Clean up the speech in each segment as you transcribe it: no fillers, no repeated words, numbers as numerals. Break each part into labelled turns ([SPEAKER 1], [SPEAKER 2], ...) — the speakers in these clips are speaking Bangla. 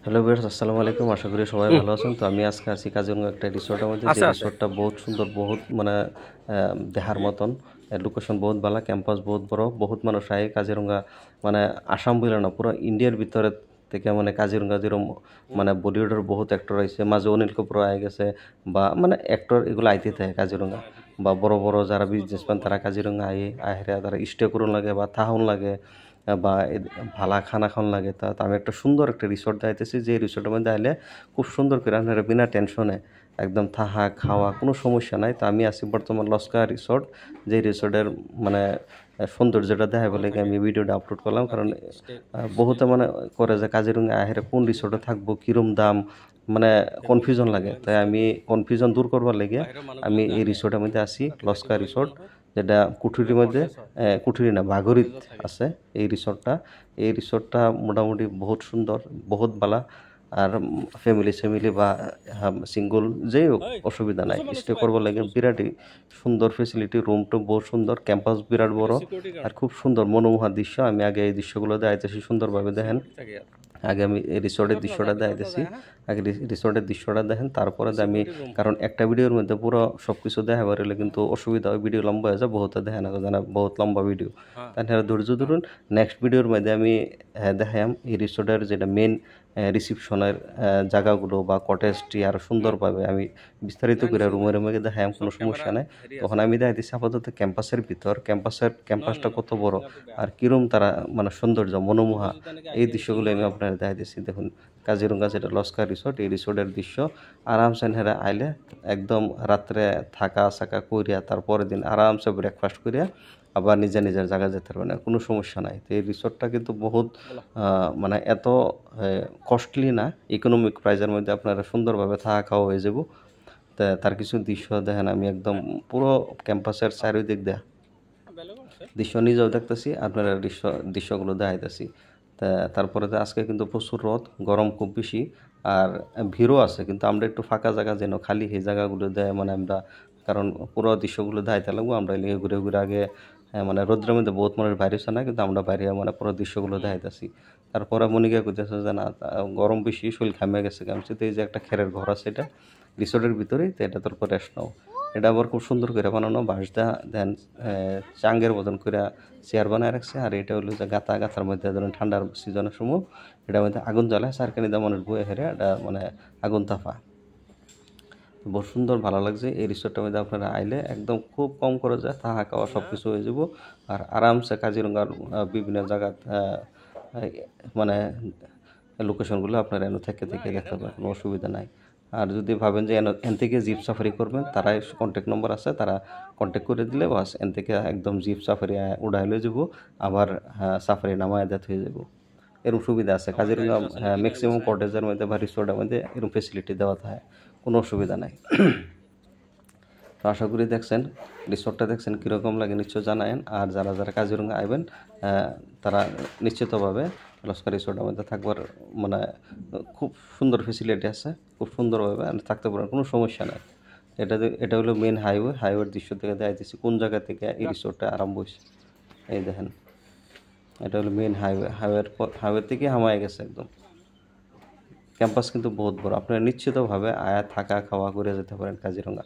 [SPEAKER 1] হ্যালো ভিউয়ার্স, আসসালামু আলাইকুম। আশা করি সবাই ভালো আছেন। তো আমি আজকে আছি কাজিরঙা একটা রিসোর্টের মধ্যে, যে রিসোর্টটা বহুত সুন্দর, বহুত মানে দেখার মতন। লোকেশন বহুত ভালো, ক্যাম্পাস বহুত বড়, বহুত মানুষ আয় কাজিরঙা। মানে আসাম বলে না, পুরো ইন্ডিয়ার ভিতরে থেকে মানে কাজিরঙা যেরকম মানে বলিউডের বহুত অ্যাক্টর আইছে, মাঝে অনিল কাপুর আয় গেছে, বা মানে অ্যাক্টর এগুলো আইতে থাকে কাজিরঙা। বা বড় বড় যারা বিজনেসম্যান তারা কাজিরঙা আহেরা তারা স্টে করুন লাগে বা থাকুন লাগে, বা ভালা খানা খাওয়ান লাগে। তা আমি একটা সুন্দর একটা রিসোর্ট যাইতেছি, যে রিসোর্টের মধ্যে আইলে খুব সুন্দর করে আপনারা বিনা টেনশনে একদম থাকা খাওয়া কোনো সমস্যা নাই। তো আমি আছি বর্তমান লস্কা রিসোর্ট, যে রিসোর্টের মানে সৌন্দর্যটা দেখা বলে আমি ভিডিওটা আপলোড করলাম। কারণ বহুতে মানে করে যে কাজিরঙা আহেরে কোন রিসোর্টে থাকবো, কীরম দাম, মানে কনফিউশন লাগে। তাই আমি কনফিউশন দূর করবার লেগে আমি এই রিসোর্টের মধ্যে আসি, লস্কা রিসোর্ট, যেটা কুঠুরির মধ্যে, কুঠুরি না বাঘরিত আছে এই রিসোর্টটা মোটামুটি বহুত সুন্দর, বহুত ভালো। আর ফ্যামিলি বা সিঙ্গল যেই হোক অসুবিধা নাই, স্টে করবার লাগে বিরাটই সুন্দর ফেসিলিটি। রুমটা বহুত সুন্দর, ক্যাম্পাস বিরাট বড়, আর খুব সুন্দর মনোমোহা দৃশ্য। আমি আগে এই দৃশ্যগুলো দেখাইতেছি সুন্দরভাবে দেখেন। আগে আমি এই রিসোর্টের দৃশ্যটা দেখাইতেছি, আগে রিসোর্টের দৃশ্যটা দেখেন, তারপরে আমি, কারণ একটা ভিডিওর মধ্যে পুরো সব কিছু দেখাবার হলে কিন্তু অসুবিধা হয়, ভিডিও লম্বা হয়ে যায়, বহুত দেখে না জানা, বহুত লম্বা ভিডিও। তাহলে ধৈর্য ধরুন, নেক্সট ভিডিওর মধ্যে আমি দেখাম এই রিসোর্টের যেটা মেন রিসিপশনের জায়গাগুলো বা কটেজটি আরও সুন্দরভাবে আমি বিস্তারিত করে রুমে রুমে দেখাম, কোনো সমস্যা নেই। তখন আমি দেখাইতেছি আপাতত ক্যাম্পাসের ভিতর, ক্যাম্পাসটা কত বড় আর কীরম তারা মানে সৌন্দর্য মনোমোহা, এই দৃশ্যগুলো আমি আপনারা দেখাইতেছি। দেখুন কাজিরঙা যেটা লস্কা রিসোর্ট, এই রিসোর্টের দৃশ্য আরামসে হেরা আইলে একদম রাত্রে থাকা সাকা করিয়া তারপরের দিন আরামসে ব্রেকফাস্ট করিয়া আবার নিজের জায়গায় যেতে পারবেন, কোনো সমস্যা নাই। তো এই রিসোর্টটা কিন্তু বহুত মানে এত কস্টলি না, ইকোনমিক প্রাইসের মধ্যে আপনারা সুন্দরভাবে থাকা খাওয়া হয়ে যাব। তা তার কিছু দৃশ্য দেখেন, আমি একদম পুরো ক্যাম্পাসের চারিদিক দৃশ্য নিজেও দেখতেছি, আপনারা দৃশ্যগুলো দেখাইতেছি। তা তারপরে তো আজকে কিন্তু প্রচুর রোদ, গরম খুব বেশি, আর ভিড়ও আছে। কিন্তু আমরা একটু ফাঁকা জায়গা যেন খালি সেই জায়গাগুলো দেয় মানে আমরা, কারণ পুরো দৃশ্যগুলো দেখাইতে লাগবো আমরা, এলিগে ঘুরে ঘুরে আগে মানে রোদ্রের মধ্যে বহুত মানুষ বাইরে হচ্ছে না, কিন্তু আমরা বাইরে মানে পুরো দৃশ্যগুলো দেখাইতেছি। তারপরে মনিকা কইতেছে যে না গরম বেশি, শরীর ঘামে গেছে ঘামছে। তো এই যে একটা খেরের ঘর আছে, এটা রিসোর্টের ভিতরেই, তো এটা তোর রেস্ট নাও। এটা আবার খুব সুন্দর করে বানানো, বাঁশ দা দেন চাঙ্গের মতন করে চেয়ার বানায় রাখছে। আর এটা হলো যে গাথার মধ্যে ধরেন ঠান্ডার সিজনের সময় এটার মধ্যে আগুন জ্বালায়, সারকানি দা মানুষ বয়ে হেরে এটা মানে আগুন তাপা, বহুত সুন্দর ভালো লাগছে। এই রিসোর্টের মধ্যে আপনারা আইলে একদম খুব কম করে যায়, থাকা খাওয়া সব কিছু হয়ে যাব। আর আরামসে কাজিরঙ্গার বিভিন্ন জায়গা মানে লোকেশনগুলো আপনারা এনে থেকে দেখতে পাবেন, কোনো অসুবিধা নাই। আর যদি ভাবেন যে এন থেকে জিপ সাফারি করবেন, তারাই কন্ট্যাক্ট নম্বর আছে, তারা কন্ট্যাক্ট করে দিলে বাস এন থেকে একদম জিপ সাফারি উড়াই লয়ে যাব, আবার সাফারি নামায় দেওয়া হয়ে যাব। এরকম সুবিধা আছে কাজিরঙ্গা, ম্যাক্সিমাম কটেজের মধ্যে বা রিসোর্টের মধ্যে এরকম ফেসিলিটি দেওয়া থাকে, কোনো অসুবিধা নাই। তো আশা করি দেখছেন রিসোর্টটা, দেখছেন কীরকম লাগে নিশ্চয় জানায়েন। আর যারা কাজিরঙ্গা আইবেন তারা নিশ্চিতভাবে লস্কা রিসোর্টের মধ্যে থাকবার মানে খুব সুন্দর ফেসিলিটি আছে, খুব সুন্দরভাবে থাকতে পারেন, কোনো সমস্যা নাই। এটা হলো মেন হাইওয়ের দৃশ্য থেকে দেখাইতেছি কোন জায়গা থেকে এই রিসোর্টটা আরম্ভ হয়েছে। এই দেখেন, এটা হলো মেন হাইওয়ে থেকে হামায় গেছে একদম। ক্যাম্পাস কিন্তু বহুত বড়, আপনারা নিশ্চিতভাবে আয়া থাকা খাওয়া করে যেতে পারেন কাজিরঙ্গা,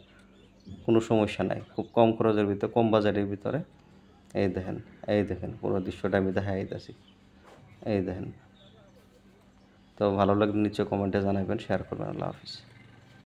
[SPEAKER 1] কোনো সমস্যা নাই। খুব কম খরচের ভিতরে, কম বাজারের ভিতরে। এই দেখেন পুরো দৃশ্যটা আমি দেখাইতেছি, এই দেখেন। তো ভালো লাগলে নিশ্চয় কমেন্টে জানাবেন, শেয়ার করবেন। আল্লাহ হাফিজ।